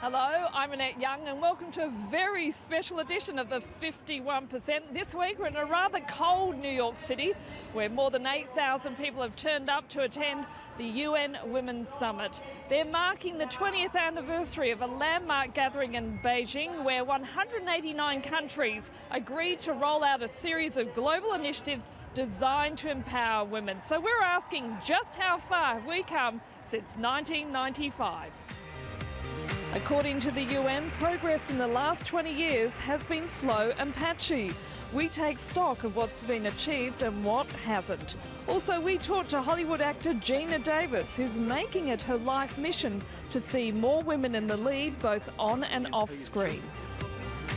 Hello, I'm Annette Young and welcome to a very special edition of the 51%. This week we're in a rather cold New York City where more than 8,000 people have turned up to attend the UN Women's Summit. They're marking the 20th anniversary of a landmark gathering in Beijing where 189 countries agreed to roll out a series of global initiatives designed to empower women. So we're asking, just how far have we come since 1995? According to the UN, progress in the last 20 years has been slow and patchy. We take stock of what's been achieved and what hasn't. Also, we talked to Hollywood actor Geena Davis, who's making it her life mission to see more women in the lead, both on and off screen.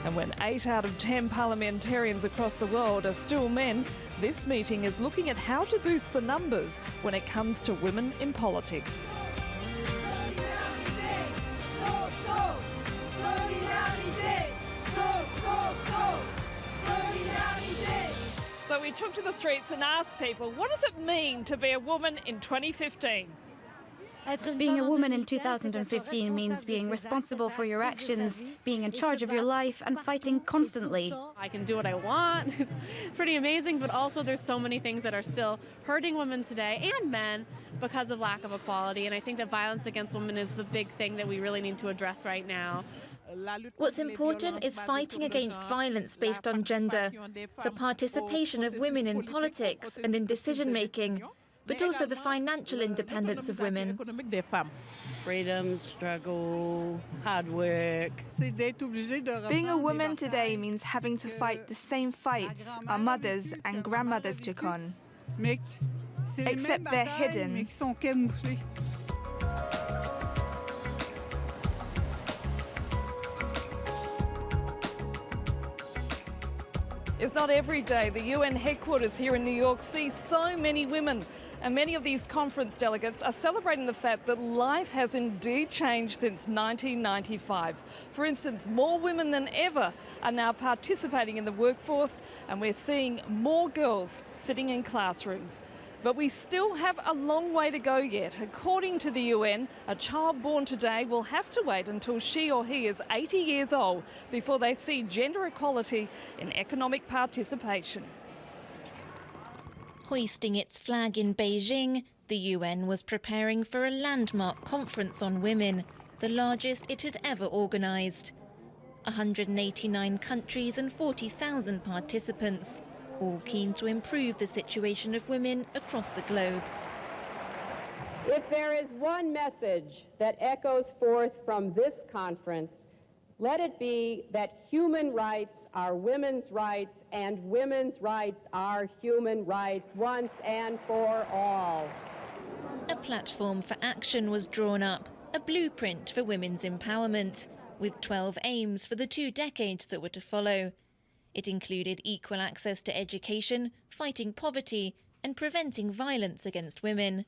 And when 8 out of 10 parliamentarians across the world are still men, this meeting is looking at how to boost the numbers when it comes to women in politics. So we took to the streets and asked people, what does it mean to be a woman in 2015? Being a woman in 2015 means being responsible for your actions, being in charge of your life and fighting constantly. I can do what I want. It's pretty amazing, but also there's so many things that are still hurting women today and men because of lack of equality. And I think that violence against women is the big thing that we really need to address right now. What's important is fighting against violence based on gender, the participation of women in politics and in decision-making, but also the financial independence of women. Freedom, struggle, hard work. Being a woman today means having to fight the same fights our mothers and grandmothers took on, except they're hidden. It's not every day the UN headquarters here in New York see so many women. And many of these conference delegates are celebrating the fact that life has indeed changed since 1995. For instance, more women than ever are now participating in the workforce, and we're seeing more girls sitting in classrooms. But we still have a long way to go yet. According to the UN, a child born today will have to wait until she or he is 80 years old before they see gender equality in economic participation. Hoisting its flag in Beijing, the UN was preparing for a landmark conference on women, the largest it had ever organised. 189 countries and 40,000 participants, all keen to improve the situation of women across the globe. If there is one message that echoes forth from this conference, let it be that human rights are women's rights and women's rights are human rights once and for all. A platform for action was drawn up, a blueprint for women's empowerment, with 12 aims for the 2 decades that were to follow. It included equal access to education, fighting poverty, and preventing violence against women.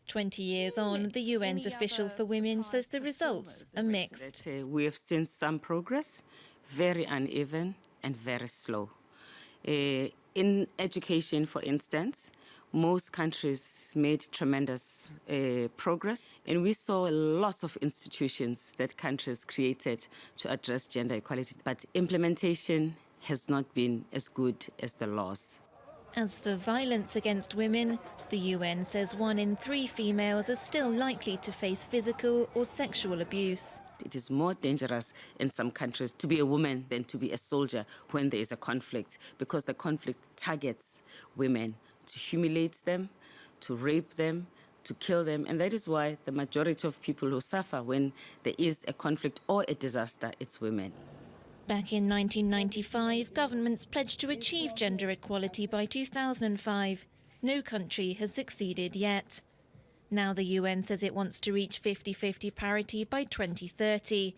20 years on, the UN's official for women says the results are mixed. We have seen some progress, very uneven and very slow. In education, for instance, most countries made tremendous progress, and we saw lots of institutions that countries created to address gender equality, but implementation has not been as good as the laws. As for violence against women, the UN says 1 in 3 females are still likely to face physical or sexual abuse. It is more dangerous in some countries to be a woman than to be a soldier when there is a conflict, because the conflict targets women to humiliate them, to rape them, to kill them, and that is why the majority of people who suffer when there is a conflict or a disaster, it's women. Back in 1995, governments pledged to achieve gender equality by 2005. No country has succeeded yet. Now the UN says it wants to reach 50-50 parity by 2030,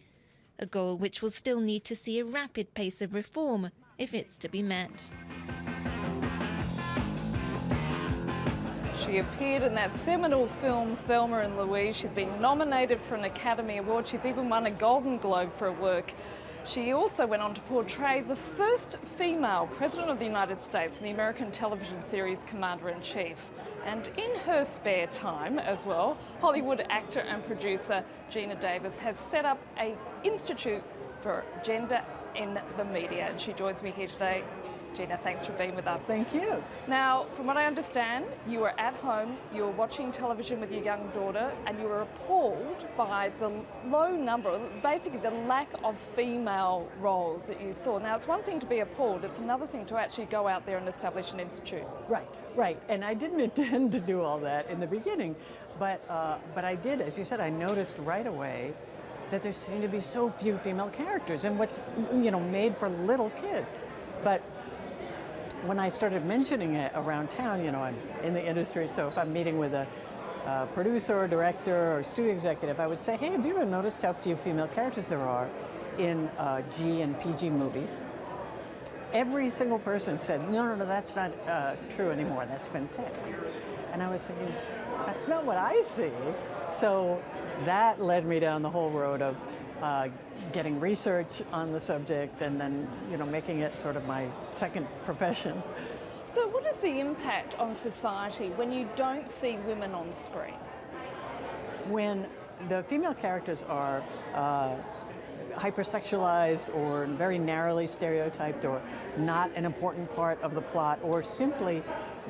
a goal which will still need to see a rapid pace of reform if it's to be met. She appeared in that seminal film Thelma and Louise. She's been nominated for an Academy Award. She's even won a Golden Globe for her work. She also went on to portray the first female President of the United States in the American television series Commander-in-Chief. And in her spare time as well, Hollywood actor and producer Geena Davis has set up an institute for gender in the media, and she joins me here today. Geena, thanks for being with us. Thank you. Now, from what I understand, you were at home, you were watching television with your young daughter, and you were appalled by the low number, basically the lack of female roles that you saw. Now, it's one thing to be appalled, it's another thing to actually go out there and establish an institute. Right. And I didn't intend to do all that in the beginning, but I did. As you said, I noticed right away that there seemed to be so few female characters and what's, made for little kids. But when I started mentioning it around town, I'm in the industry, so if I'm meeting with a producer or director or studio executive, I would say, hey, have you ever noticed how few female characters there are in G and PG movies? Every single person said, no, that's not true anymore, that's been fixed. And I was thinking, that's not what I see. So that led me down the whole road of getting research on the subject and then, making it sort of my second profession. So what is the impact on society when you don't see women on screen? When the female characters are hypersexualized or very narrowly stereotyped or not an important part of the plot or simply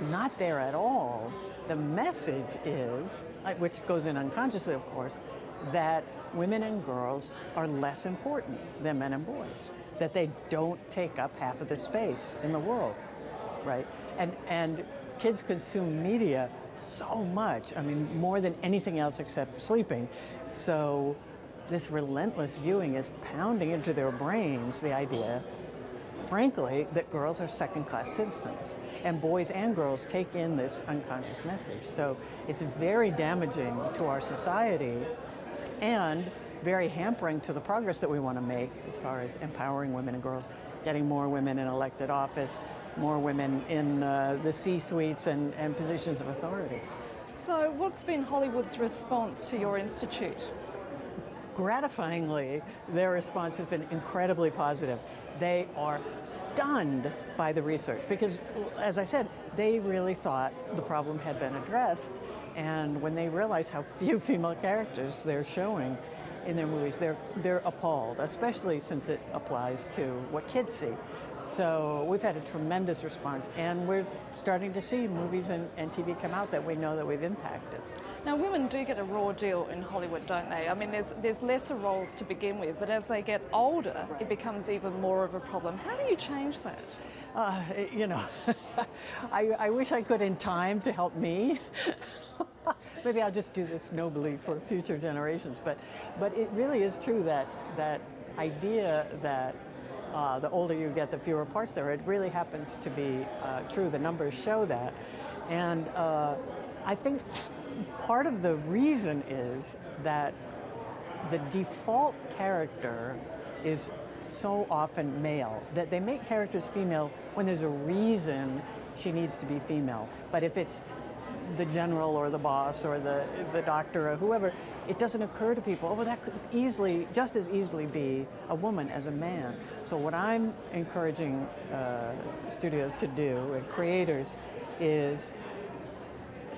not there at all, the message is, which goes in unconsciously of course, that women and girls are less important than men and boys, that they don't take up half of the space in the world, right? And kids consume media so much, more than anything else except sleeping. So this relentless viewing is pounding into their brains the idea, frankly, that girls are second-class citizens, and boys and girls take in this unconscious message. So it's very damaging to our society and very hampering to the progress that we want to make as far as empowering women and girls, getting more women in elected office, more women in the C-suites and positions of authority. So what's been Hollywood's response to your institute? Gratifyingly, their response has been incredibly positive. They are stunned by the research because, as I said, they really thought the problem had been addressed. And when they realize how few female characters they're showing in their movies, they're appalled, especially since it applies to what kids see. So we've had a tremendous response, and we're starting to see movies and TV come out that we know that we've impacted. Now, women do get a raw deal in Hollywood, don't they? There's lesser roles to begin with, but as they get older, it becomes even more of a problem. How do you change that? I wish I could in time to help me. Maybe I'll just do this nobly for future generations. But it really is true that idea that the older you get, the fewer parts there are. It really happens to be true. The numbers show that. And I think part of the reason is that the default character is so often male, that they make characters female when there's a reason she needs to be female. But if it's the general or the boss or the doctor or whoever, it doesn't occur to people, oh, well, that could just as easily be a woman as a man. So what I'm encouraging studios to do and creators is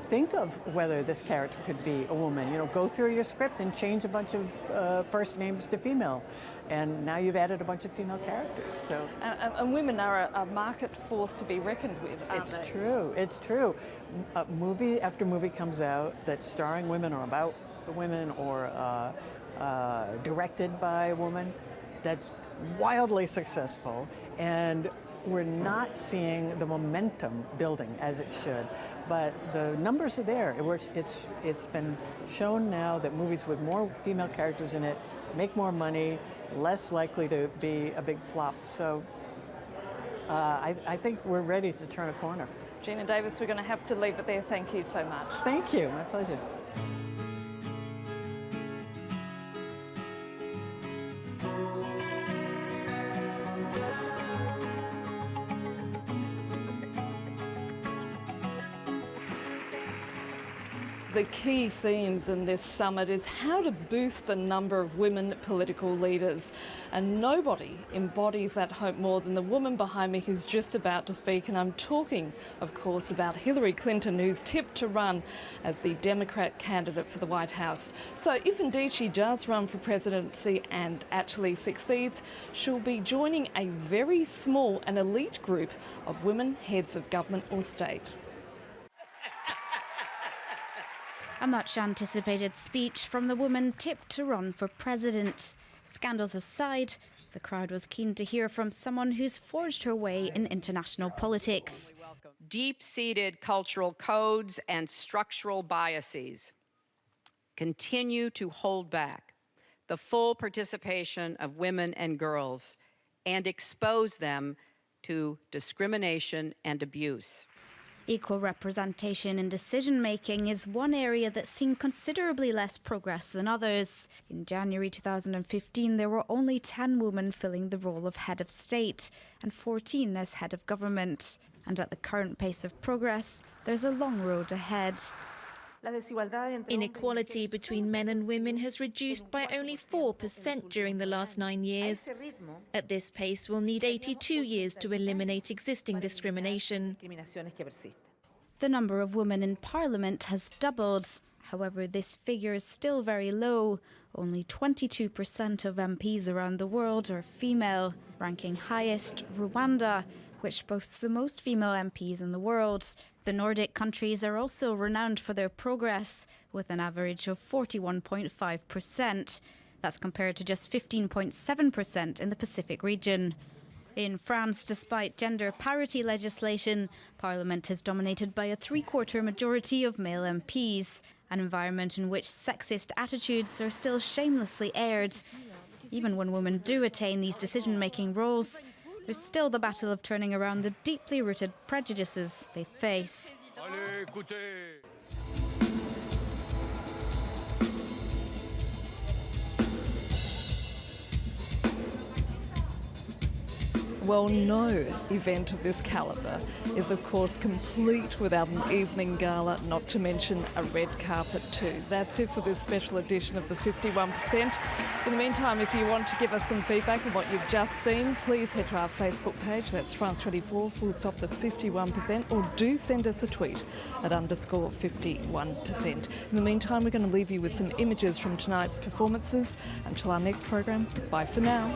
think of whether this character could be a woman. Go through your script and change a bunch of first names to female. And now you've added a bunch of female characters. So, and women are a market force to be reckoned with, aren't they? It's true. Movie after movie comes out that's starring women or about women or directed by a woman that's wildly successful. And we're not seeing the momentum building as it should. But the numbers are there. It's been shown now that movies with more female characters in it make more money, less likely to be a big flop. So I think we're ready to turn a corner. Geena Davis, we're going to have to leave it there. Thank you so much. Thank you. My pleasure. the key themes in this summit is how to boost the number of women political leaders. And nobody embodies that hope more than the woman behind me who's just about to speak. And I'm talking, of course, about Hillary Clinton, who's tipped to run as the Democrat candidate for the White House. So if indeed she does run for presidency and actually succeeds, she'll be joining a very small and elite group of women heads of government or state. A much anticipated speech from the woman tipped to run for president. Scandals aside, the crowd was keen to hear from someone who's forged her way in international politics. Deep-seated cultural codes and structural biases continue to hold back the full participation of women and girls and expose them to discrimination and abuse. Equal representation in decision-making is one area that's seen considerably less progress than others. In January 2015, there were only 10 women filling the role of head of state and 14 as head of government. And at the current pace of progress, there's a long road ahead. Inequality between men and women has reduced by only 4% during the last 9 years. At this pace, we'll need 82 years to eliminate existing discrimination. The number of women in parliament has doubled. However, this figure is still very low. Only 22% of MPs around the world are female, ranking highest Rwanda, which boasts the most female MPs in the world. The Nordic countries are also renowned for their progress, with an average of 41.5%. That's compared to just 15.7% in the Pacific region. In France, despite gender parity legislation, Parliament is dominated by a three-quarter majority of male MPs, an environment in which sexist attitudes are still shamelessly aired. Even when women do attain these decision-making roles, there's still the battle of turning around the deeply rooted prejudices they face. Well, no event of this calibre is, of course, complete without an evening gala, not to mention a red carpet too. That's it for this special edition of the 51%. In the meantime, if you want to give us some feedback on what you've just seen, please head to our Facebook page, that's France24, the 51%, or do send us a tweet at _51%. In the meantime, we're going to leave you with some images from tonight's performances. Until our next program, bye for now.